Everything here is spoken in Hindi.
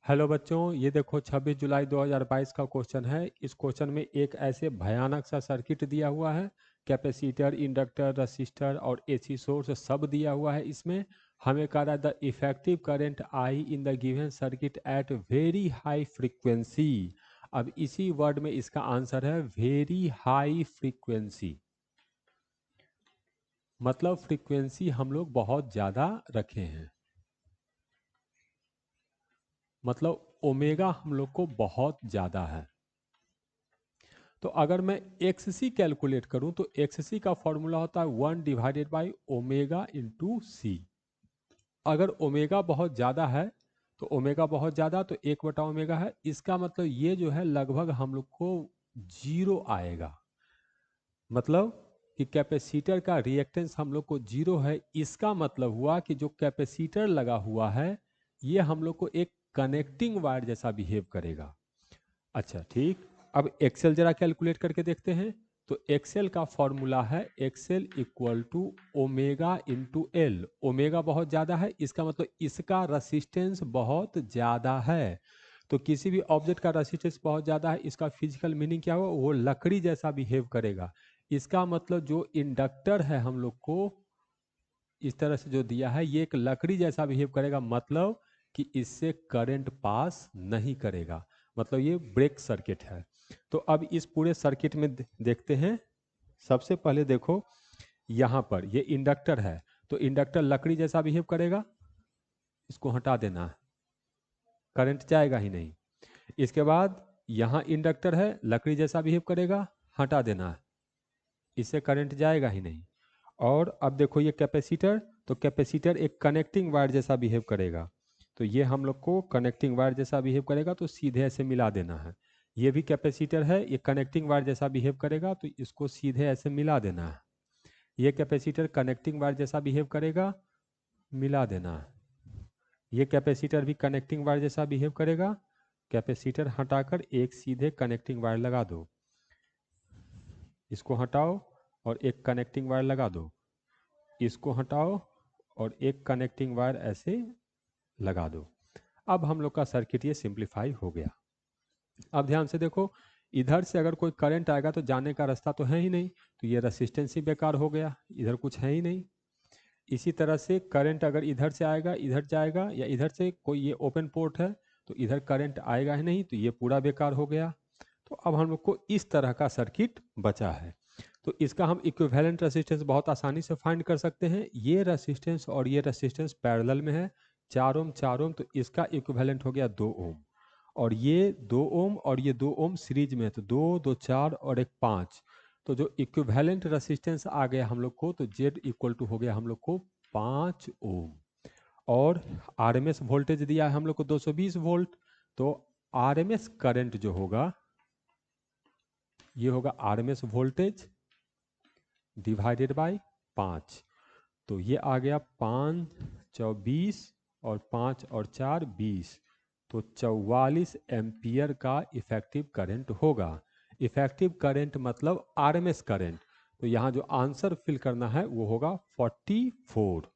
हेलो बच्चों, ये देखो 26 जुलाई 2022 का क्वेश्चन है। इस क्वेश्चन में एक ऐसे भयानक सा सर्किट दिया हुआ है। कैपेसिटर, इंडक्टर, रसिस्टर और एसी सोर्स सब दिया हुआ है। इसमें हमें कह रहा है the effective current I in the given circuit at very high frequency. अब इसी वर्ड में इसका आंसर है वेरी हाई फ्रीक्वेंसी। मतलब फ्रीक्वेंसी हम लोग बहुत ज़्यादा रखे हैं, मतलब ओमेगा हम लोग को बहुत ज़्यादा है। तो अगर मैं एक्स सी कैलकुलेट करूं तो एक्स सी का फॉर्मूला होता है 1/ओमेगा इंटू सी। अगर ओमेगा बहुत ज़्यादा है तो ओमेगा बहुत ज़्यादा तो 1/ओमेगा है। इसका मतलब ये जो है लगभग हम लोग को जीरो आएगा। मतलब कि कैपेसिटर का रिएक्टेंस हम लोग को जीरो है। इसका मतलब हुआ कि जो कैपेसिटर लगा हुआ है ये हम लोग को एक कनेक्टिंग वायर जैसा बिहेव करेगा। अच्छा ठीक, अब एक्सेल जरा कैलकुलेट करके देखते हैं। तो एक्सेल का फॉर्मूला है accel equal to omega into L. Omega बहुत ज़्यादा है, इसका मतलब इसका रसिस्टेंस बहुत ज़्यादा है। तो किसी भी ऑब्जेक्ट का रसिस्टेंस बहुत ज़्यादा है, इसका फिजिकल मीनिंग क्या हुआ? वो लकड़ी जैसा बिहेव करेगा। इसका मतलब जो इंडक्टर है हम लोग को इस तरह से जो दिया है ये एक लकड़ी जैसा बिहेव करेगा, मतलब कि इससे करंट पास नहीं करेगा। मतलब ये ब्रेक सर्किट है। तो अब इस पूरे सर्किट में देखते हैं। सबसे पहले देखो यहाँ पर ये इंडक्टर है, तो इंडक्टर लकड़ी जैसा बिहेव करेगा, इसको हटा देना है, करंट जाएगा ही नहीं। इसके बाद यहाँ इंडक्टर है, लकड़ी जैसा बिहेव करेगा, हटा देना है, इससे करंट जाएगा ही नहीं। और अब देखो ये कैपेसिटर, तो कैपेसिटर एक कनेक्टिंग वायर जैसा बिहेव करेगा, तो ये हम लोग को कनेक्टिंग वायर जैसा बिहेव करेगा, तो सीधे ऐसे मिला देना है। ये भी कैपेसिटर है, ये कनेक्टिंग वायर जैसा बिहेव करेगा, तो इसको सीधे ऐसे मिला देना है। ये कैपेसिटर कनेक्टिंग वायर जैसा बिहेव करेगा, मिला देना है। ये कैपेसिटर भी कनेक्टिंग वायर जैसा बिहेव करेगा, कैपेसिटर हटाकर एक सीधे कनेक्टिंग वायर लगा दो, इसको हटाओ और एक कनेक्टिंग वायर लगा दो, इसको हटाओ और एक कनेक्टिंग वायर ऐसे लगा दो। अब हम लोग का सर्किट ये सिंप्लीफाई हो गया। अब ध्यान से देखो, इधर से अगर कोई करंट आएगा तो जाने का रास्ता तो है ही नहीं, तो ये रेसिस्टेंस ही बेकार हो गया, इधर कुछ है ही नहीं। इसी तरह से करंट अगर इधर से आएगा, इधर जाएगा, या इधर से कोई ये ओपन पोर्ट है तो इधर करंट आएगा ही नहीं, तो ये पूरा बेकार हो गया। तो अब हम लोग को इस तरह का सर्किट बचा है। तो इसका हम इक्विवेलेंट रेसिस्टेंस बहुत आसानी से फाइंड कर सकते हैं। ये रेसिस्टेंस और ये रेसिस्टेंस पैरेलल में है, 4 ओम 4 ओम, तो इसका इक्विवेलेंट हो गया 2 ओम। और ये 2 ओम और ये 2 ओम सीरीज में है, तो 2 2 4 और एक 5। तो जो इक्विवेलेंट रेसिस्टेंस आ गया हम लोग को, तो Z इक्वल टू हो गया हम लोग को 5 ओम। और RMS वोल्टेज दिया है हम लोग को 220 वोल्ट, तो RMS करंट जो होगा ये होगा RMS वोल्टेज डिवाइडेड बाय 5। तो ये आ गया 5 × 20 और 5 और 4 20, तो 44 एम्पियर का इफेक्टिव करंट होगा। इफेक्टिव करंट मतलब आरएमएस करंट। तो यहाँ जो आंसर फिल करना है वो होगा 44।